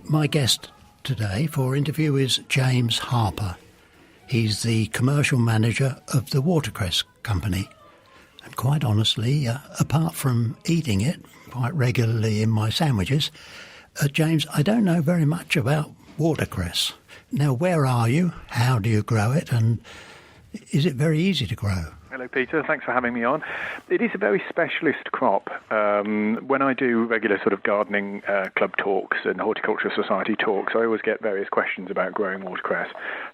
My guest today for interview is James Harper. He's the commercial manager of the Watercress company. And quite honestly, apart from eating it quite regularly in my sandwiches, James, I don't know very much about watercress. Now, where are you? How do you grow it? And is it very easy to grow? Hello, Peter. Thanks for having me on. It is a very specialist crop. When I do regular sort of gardening club talks and horticultural society talks, I always get various questions about growing watercress.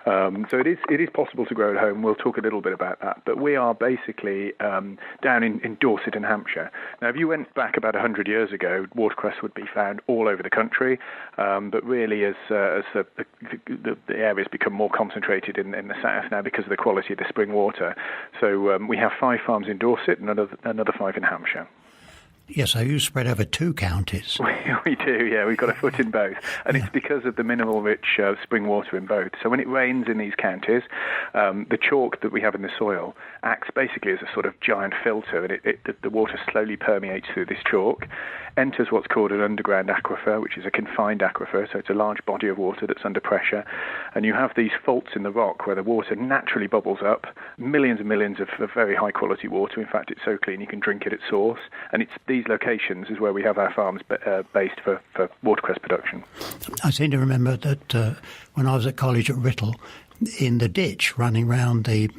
So it is possible to grow at home. We'll talk a little bit about that. But we are basically down in Dorset in Hampshire. Now, if you went back about 100 years ago, watercress would be found all over the country. But really, as the areas become more concentrated in the south now because of the quality of the spring water. So we have 5 farms in Dorset and another 5 in Hampshire. Yes, so you spread over 2 counties. We do, yeah. We've got a foot in both. And it's because of the mineral-rich spring water in both. So when it rains in these counties, the chalk that we have in the soil acts basically as a sort of giant filter. And the water slowly permeates through this chalk, enters what's called an underground aquifer, which is a confined aquifer. So it's a large body of water that's under pressure. And you have these faults in the rock where the water naturally bubbles up, millions and millions of very high-quality water. In fact, it's so clean you can drink it at source. And it's these locations is where we have our farms based for watercress production. I seem to remember that when I was at college at Writtle, in the ditch running round the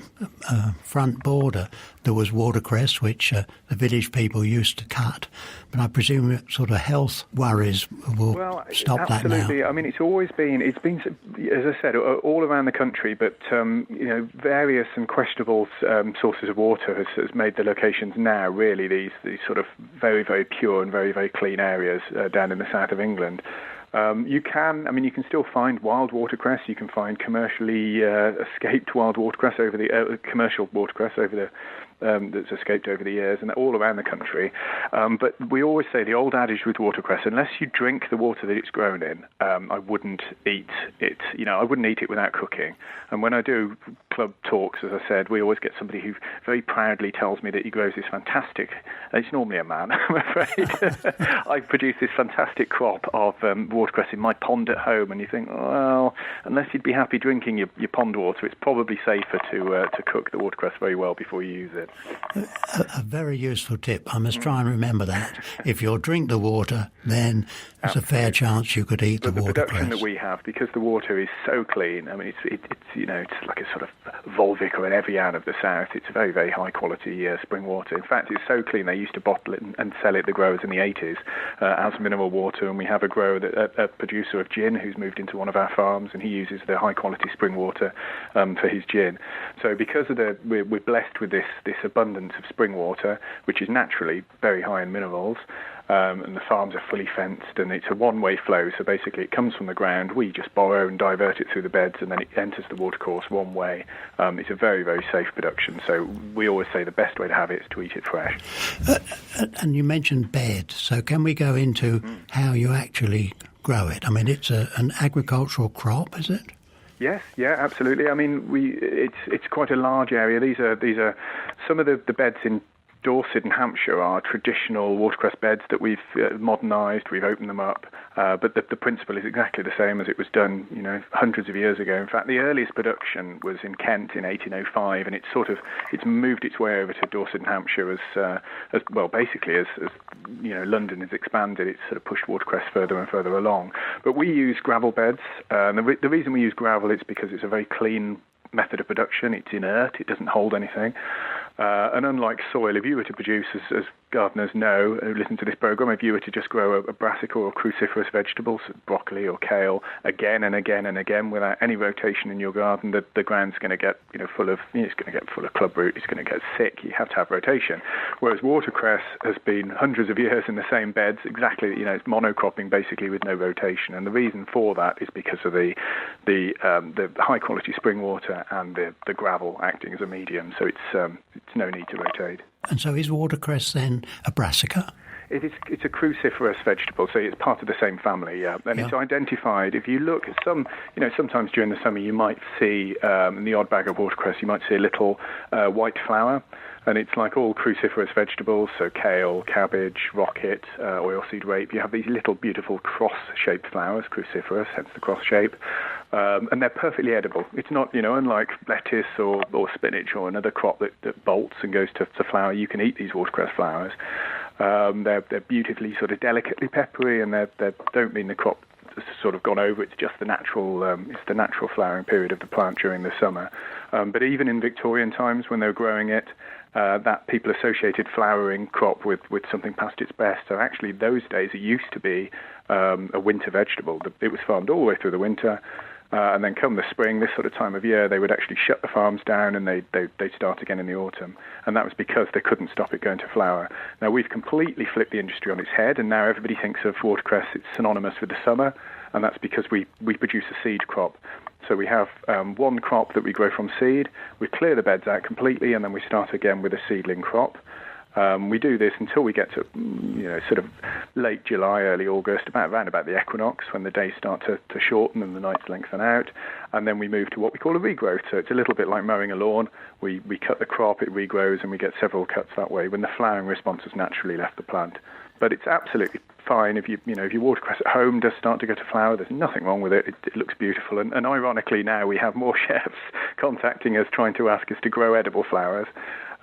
front border, there was watercress, which the village people used to cut. But I presume sort of health worries will stop that now. Absolutely. I mean, it's been, as I said, all around the country, but various and questionable sources of water has made the locations now really these sort of very, very pure and very, very clean areas down in the south of England. You can still find wild watercress. You can find commercially escaped wild watercress commercial watercress that's escaped over the years, and all around the country. But we always say the old adage with watercress: unless you drink the water that it's grown in, I wouldn't eat it. I wouldn't eat it without cooking. And when I do club talks, as I said, we always get somebody who very proudly tells me that he grows this fantastic. It's normally a man, I'm afraid. I produce this fantastic crop of watercress in my pond at home, and you think, well, unless you'd be happy drinking your pond water, it's probably safer to cook the watercress very well before you use it. A very useful tip. I must try and remember that. If you'll drink the water, then there's a fair chance you could eat the watercress. The production that we have, because the water is so clean, I mean, it's like a sort of Volvic or an Evian of the south. It's very, very high quality spring water. In fact, it's so clean they used to bottle it and sell it, the growers in the 80s, as mineral water. And we have a grower, a producer of gin, who's moved into one of our farms, and he uses the high quality spring water for his gin. So because of we're blessed with this abundance of spring water, which is naturally very high in minerals, and the farms are fully fenced, and it's a one-way flow. So basically it comes from the ground, we just borrow and divert it through the beds, and then it enters the watercourse one way. It's a very, very safe production. So we always say the best way to have it is to eat it fresh. And you mentioned bed. So can we go into how you actually grow it? I mean, it's an agricultural crop, is it? Yes, yeah, absolutely. I mean, it's quite a large area. These are some of the beds in Dorset and Hampshire are traditional watercress beds that we've modernised. We've opened them up, but the principle is exactly the same as it was done, hundreds of years ago. In fact, the earliest production was in Kent in 1805, and it's moved its way over to Dorset and Hampshire as well. Basically, as London has expanded, it's sort of pushed watercress further and further along. But we use gravel beds. The reason we use gravel is because it's a very clean method of production. It's inert. It doesn't hold anything. And unlike soil, if you were to produce, as gardeners know who listen to this program, if you were to just grow a brassica or cruciferous vegetables, broccoli or kale, again and again and again without any rotation in your garden, the ground's going to get full of club root. It's going to get sick. You have to have rotation. Whereas watercress has been hundreds of years in the same beds, exactly. It's monocropping basically with no rotation, and the reason for that is because of the high quality spring water and the gravel acting as a medium. So it's no need to rotate. And so is watercress then a brassica? It's a cruciferous vegetable, so it's part of the same family, yeah. And it's identified, if you look at sometimes during the summer you might see, in the odd bag of watercress, you might see a little white flower. And it's like all cruciferous vegetables, so kale, cabbage, rocket, oilseed rape. You have these little beautiful cross-shaped flowers, cruciferous, hence the cross shape. And they're perfectly edible. It's not, unlike lettuce or spinach or another crop that bolts and goes to flower, you can eat these watercress flowers. They're beautifully sort of delicately peppery, and they don't mean the crop has sort of gone over. It's just the natural flowering period of the plant during the summer. But even in Victorian times, when they were growing it, that people associated flowering crop with something past its best. So actually, those days it used to be a winter vegetable. It was farmed all the way through the winter, and then come the spring, this sort of time of year, they would actually shut the farms down and they'd start again in the autumn. And that was because they couldn't stop it going to flower. Now, we've completely flipped the industry on its head, and now everybody thinks of watercress, it's synonymous with the summer, and that's because we produce a seed crop. So we have one crop that we grow from seed, we clear the beds out completely, and then we start again with a seedling crop. We do this until we get to, sort of late July, early August, around about the equinox, when the days start to shorten and the nights lengthen out. And then we move to what we call a regrowth. So it's a little bit like mowing a lawn. We cut the crop, it regrows, and we get several cuts that way when the flowering response has naturally left the plant. But it's absolutely fine if your watercress at home does start to go to flower. There's nothing wrong with it. It looks beautiful. And ironically now we have more chefs contacting us trying to ask us to grow edible flowers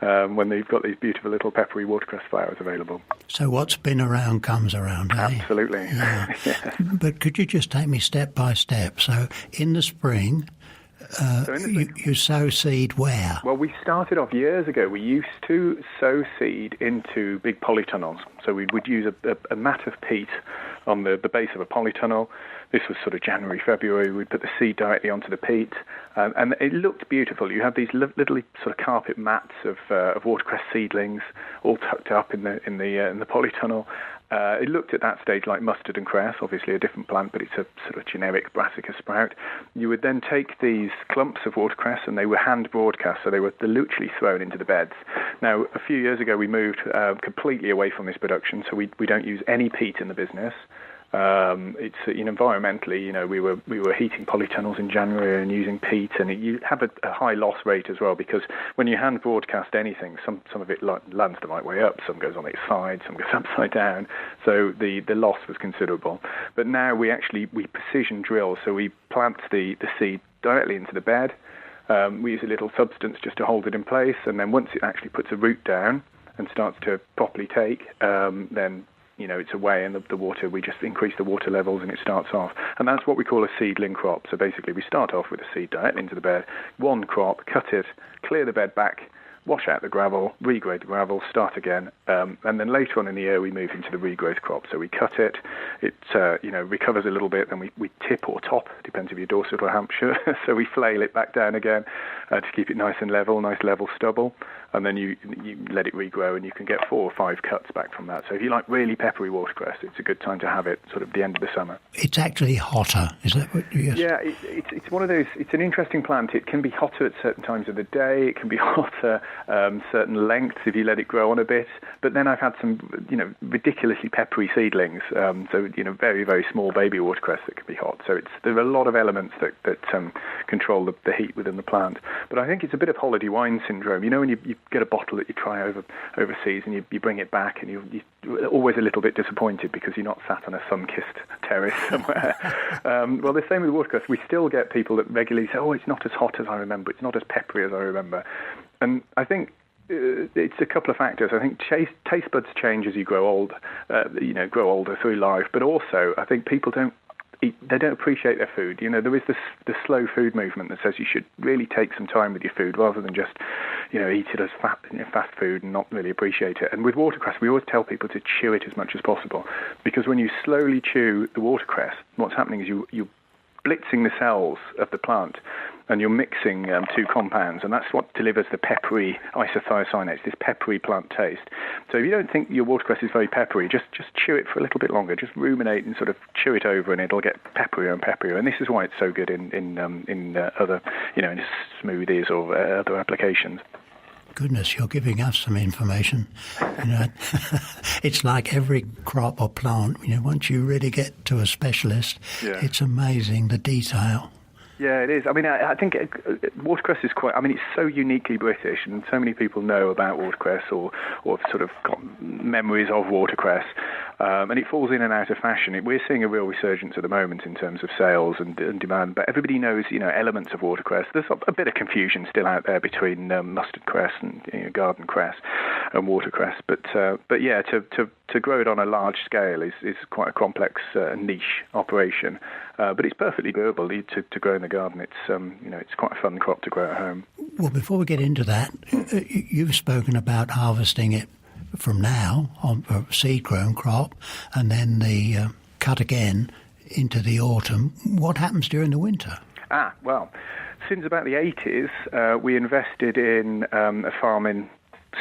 when they've got these beautiful little peppery watercress flowers available. So what's been around comes around, eh? Absolutely. Yeah. But could you just take me step by step? So in the spring, you sow seed where? Well, we started off years ago. We used to sow seed into big polytunnels. So we would use a mat of peat on the base of a polytunnel. This was sort of January, February. We'd put the seed directly onto the peat, and it looked beautiful. You have these little sort of carpet mats of watercress seedlings all tucked up in the polytunnel. It looked at that stage like mustard and cress, obviously a different plant, but it's a sort of generic brassica sprout. You would then take these clumps of watercress, and they were hand broadcast, so they're literally thrown into the beds. Now, a few years ago, we moved completely away from this production, so we don't use any peat in the business. It's environmentally, we were heating polytunnels in January and using peat, and you have a high loss rate as well, because when you hand broadcast anything, some of it lands the right way up, some goes on its side, some goes upside down, so the loss was considerable. But now we precision drill, so we plant the seed directly into the bed. We use a little substance just to hold it in place, and then once it actually puts a root down and starts to properly take, then it's away, and the water, we just increase the water levels and it starts off. And that's what we call a seedling crop. So basically we start off with a seed directly into the bed, one crop, cut it, clear the bed back, wash out the gravel, regrade the gravel, start again, and then later on in the year we move into the regrowth crop. So we cut it, it recovers a little bit, then we tip or top, depends if you're Dorset or Hampshire, so we flail it back down again to keep it nice and level, nice level stubble, and then you let it regrow, and you can get 4 or 5 cuts back from that. So if you like really peppery watercress, it's a good time to have it sort of the end of the summer. It's actually hotter, is that what you... Yeah, it's one of those, it's an interesting plant. It can be hotter at certain times of the day, it can be hotter certain lengths if you let it grow on a bit. But then I've had some, ridiculously peppery seedlings, so, very, very small baby watercress that can be hot. So there are a lot of elements that control the heat within the plant. But I think it's a bit of holiday wine syndrome. When you get a bottle that you try overseas and you bring it back, and you're always a little bit disappointed because you're not sat on a sun-kissed terrace somewhere. Well, the same with watercress. We still get people that regularly say, it's not as hot as I remember, it's not as peppery as I remember. And I think it's a couple of factors. I think taste buds change as you grow old, grow older through life. But also, I think people don't appreciate their food. There is the slow food movement that says you should really take some time with your food rather than just, eat it as fast food and not really appreciate it. And with watercress, we always tell people to chew it as much as possible, because when you slowly chew the watercress, what's happening is you're blitzing the cells of the plant, and you're mixing 2 compounds, and that's what delivers the peppery isothiocyanates, this peppery plant taste. So if you don't think your watercress is very peppery, just chew it for a little bit longer, just ruminate and sort of chew it over, and it'll get pepperier and pepperier. And this is why it's so good in other, in smoothies or other applications. Goodness, you're giving us some information. You know, it's like every crop or plant. You know, once you really get to a specialist, it's amazing the detail. Yeah, it is. I mean, I think watercress is quite. I mean, it's so uniquely British, and so many people know about watercress or sort of got memories of watercress, and it falls in and out of fashion. We're seeing a real resurgence at the moment in terms of sales and demand. But everybody knows, elements of watercress. There's a bit of confusion still out there between mustard cress and garden cress and watercress. But yeah, to grow it on a large scale is quite a complex niche operation. But it's perfectly doable to grow in the garden. It's quite a fun crop to grow at home. Well, before we get into that, you've spoken about harvesting it from now on a seed-grown crop, and then the cut again into the autumn. What happens during the winter? Well, since about the 80s, we invested in a farm in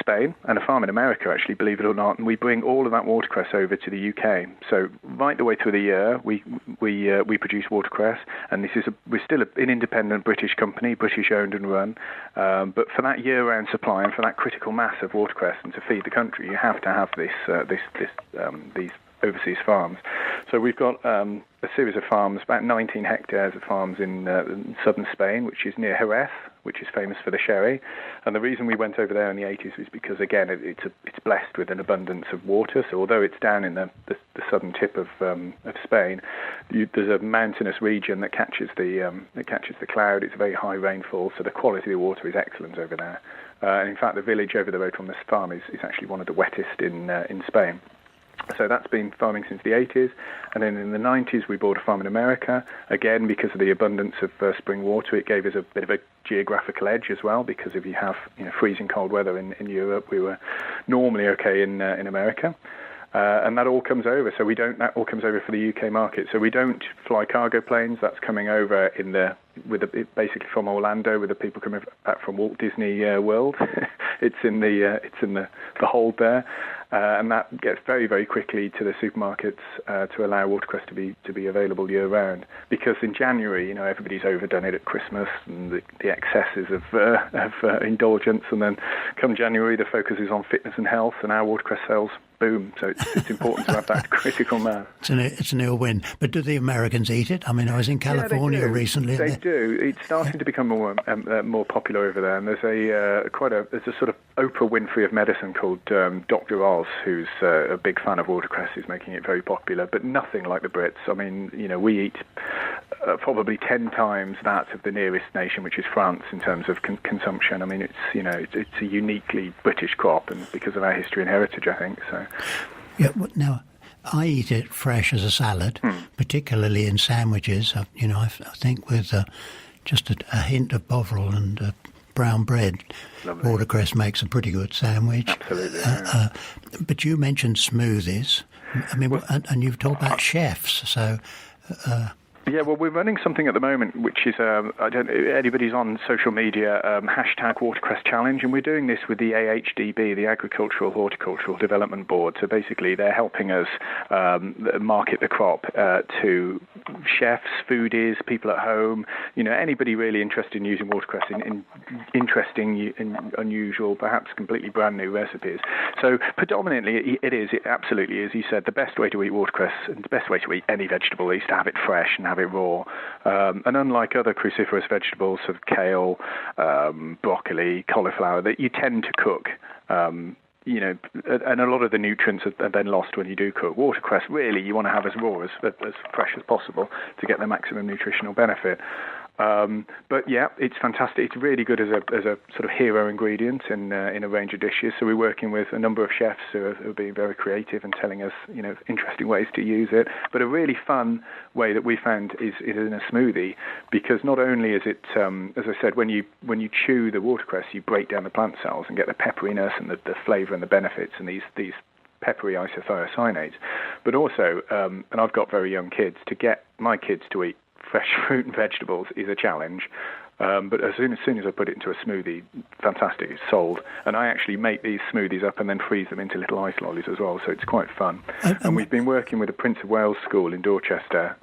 Spain and a farm in America, actually, believe it or not, and we bring all of that watercress over to the UK. So right the way through the year, we produce watercress, and we're still an independent British company, British owned and run. But for that year-round supply and for that critical mass of watercress and to feed the country, you have to have these overseas farms. So we've got a series of farms, about 19 hectares of farms in southern Spain, which is near Jerez, which is famous for the sherry. And the reason we went over there in the 80s was because, again, it's blessed with an abundance of water. So although it's down in the southern tip of Spain, there's a mountainous region that catches the cloud. It's a very high rainfall, so the quality of the water is excellent over there. And in fact, the village over the road from this farm is actually one of the wettest in Spain. So that's been farming since the 80s. And then in the 90s, we bought a farm in America. Again, because of the abundance of spring water, it gave us a bit of a geographical edge as well, because if you have freezing cold weather in Europe, we were normally okay in America. And that all comes over. So that all comes over for the UK market. So we don't fly cargo planes. That's coming over basically from Orlando with the people coming back from Walt Disney World. It's in the hold there. And that gets very, very quickly to the supermarkets to allow watercress to be available year round. Because in January, everybody's overdone it at Christmas and the excesses of indulgence, and then come January, the focus is on fitness and health, and our watercress sales boom. So it's important to have that critical mass. It's an ill win. But do the Americans eat it? I mean, I was in California recently. They do. It's starting to become more popular over there. And there's a sort of Oprah Winfrey of medicine called Dr. Oz, who's a big fan of watercress, who's making it very popular, but nothing like the Brits. I mean, we eat probably 10 times that of the nearest nation, which is France, in terms of consumption. I mean, it's a uniquely British crop, and because of our history and heritage, I think so. Yeah. Now, I eat it fresh as a salad, particularly in sandwiches. I think with just a hint of Bovril and brown bread. Lovely. Watercress makes a pretty good sandwich. Absolutely. But you mentioned smoothies. I mean, and you've talked about chefs, so. Yeah, well, we're running something at the moment, which is, anybody's on social media, hashtag Watercress Challenge, and we're doing this with the AHDB, the Agricultural Horticultural Development Board. So basically, they're helping us market the crop to chefs, foodies, people at home, anybody really interested in using watercress in interesting, unusual, perhaps completely brand new recipes. So predominantly, it absolutely is. You said the best way to eat watercress, and the best way to eat any vegetable, is to have it fresh and have it raw. And unlike other cruciferous vegetables, sort of kale, broccoli, cauliflower, that you tend to cook, and a lot of the nutrients are then lost when you do cook. Watercress, really, you want to have as raw, as fresh as possible to get the maximum nutritional benefit. But yeah, it's fantastic. It's really good as a sort of hero ingredient in a range of dishes. So we're working with a number of chefs who are being very creative and telling us, interesting ways to use it. But a really fun way that we found is in a smoothie, because not only is it, as I said, when you chew the watercress, you break down the plant cells and get the pepperiness and the flavour and the benefits and these peppery isothiocyanates. But also, and I've got very young kids, to get my kids to eat fresh fruit and vegetables is a challenge. But as soon as I put it into a smoothie, fantastic, it's sold. And I actually make these smoothies up and then freeze them into little ice lollies as well, so it's quite fun. And we've been working with the Prince of Wales School in Dorchester,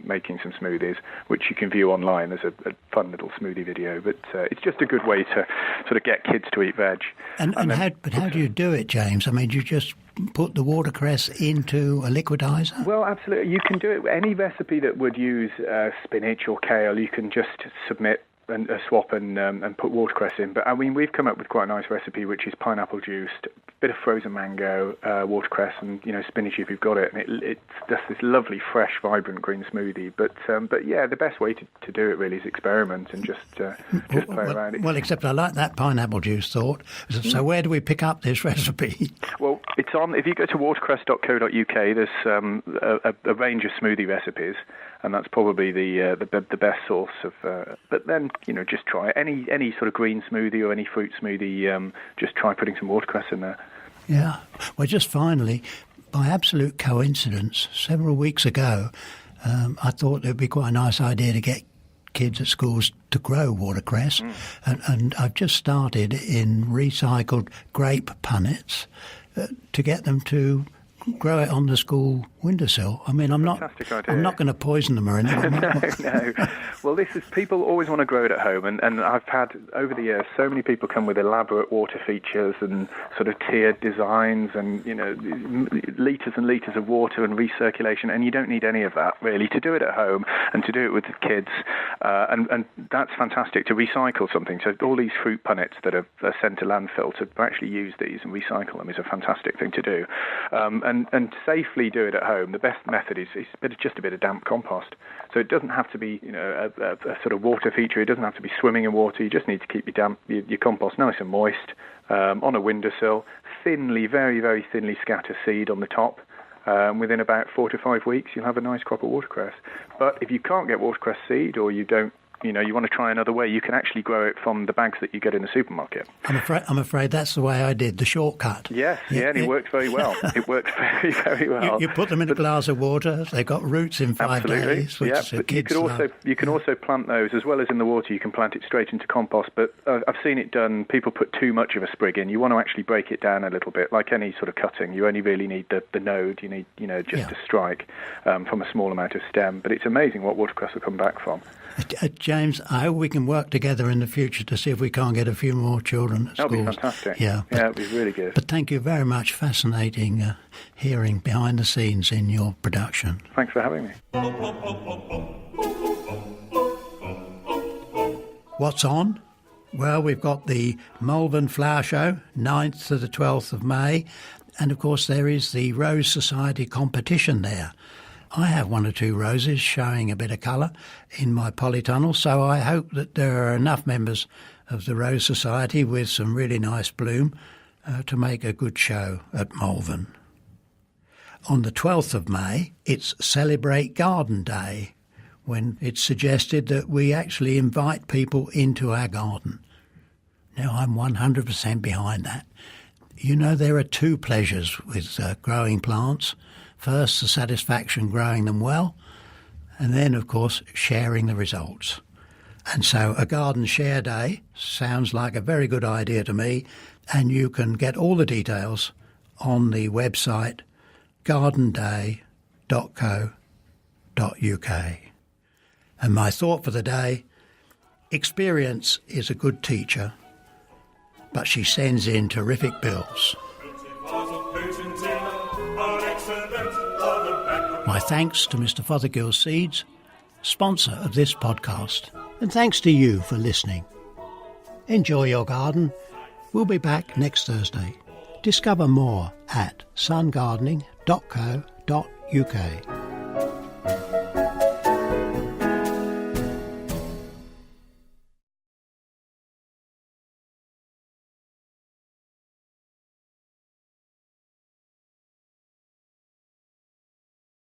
making some smoothies, which you can view online. There's a fun little smoothie video, but it's just a good way to sort of get kids to eat veg. How do you do it, James? I mean, do you just put the watercress into a liquidizer? Well, absolutely. You can do it with any recipe that would use spinach or kale. You can just submit and swap and put watercress in. But I mean, we've come up with quite a nice recipe, which is pineapple juice, a bit of frozen mango, watercress, and spinach if you've got it. And it's just this lovely, fresh, vibrant green smoothie. But yeah, the best way to do it really is experiment and just play around. Well, except I like that pineapple juice thought. So where do we pick up this recipe? Well, it's on. If you go to watercress.co.uk, there's a range of smoothie recipes. And that's probably the best source of. But then just try any sort of green smoothie or any fruit smoothie. Just try putting some watercress in there. Yeah. Well, just finally, by absolute coincidence, several weeks ago, I thought it'd be quite a nice idea to get kids at schools to grow watercress, and I've just started in recycled grape punnets to get them to grow it on the school windowsill. I mean, I'm not going to poison them or anything. No. Well, people always want to grow it at home, and I've had over the years so many people come with elaborate water features and sort of tiered designs, and litres and litres of water and recirculation, and you don't need any of that really to do it at home and to do it with the kids, and that's fantastic to recycle something. So all these fruit punnets that are sent to landfill, to actually use these and recycle them is a fantastic thing to do. And safely do it at home. The best method is just a bit of damp compost. So it doesn't have to be a sort of water feature. It doesn't have to be swimming in water. You just need to keep your compost nice and moist on a windowsill. Very, very thinly scatter seed on the top. Within about 4 to 5 weeks, you'll have a nice crop of watercress. But if you can't get watercress seed, or you don't, you want to try another way, you can actually grow it from the bags that you get in the supermarket. I'm afraid that's the way I did, the shortcut. Yes, and it worked very well. It worked very, very well. You put them in a glass of water, they got roots in 5 days, which but kids you can also plant those, as well as in the water, you can plant it straight into compost. But I've seen it done, people put too much of a sprig in. You want to actually break it down a little bit, like any sort of cutting. You only really need the node, you need, just a strike from a small amount of stem. But it's amazing what watercress will come back from. James, I hope we can work together in the future to see if we can't get a few more children at schools. That'll be fantastic. Yeah, it'll be really good. But thank you very much. Fascinating hearing behind the scenes in your production. Thanks for having me. What's on? Well, we've got the Malvern Flower Show, 9th to the 12th of May. And, of course, there is the Rose Society competition there. I have 1 or 2 roses showing a bit of colour in my polytunnel, so I hope that there are enough members of the Rose Society with some really nice bloom to make a good show at Malvern. On the 12th of May, it's Celebrate Garden Day, when it's suggested that we actually invite people into our garden. Now, I'm 100% behind that. There are 2 pleasures with growing plants. First, the satisfaction growing them well, and then, of course, sharing the results. And so a garden share day sounds like a very good idea to me, and you can get all the details on the website gardenday.co.uk. And my thought for the day, experience is a good teacher, but she sends in terrific bills. My thanks to Mr. Fothergill Seeds, sponsor of this podcast, and thanks to you for listening. Enjoy your garden. We'll be back next Thursday. Discover more at sungardening.co.uk.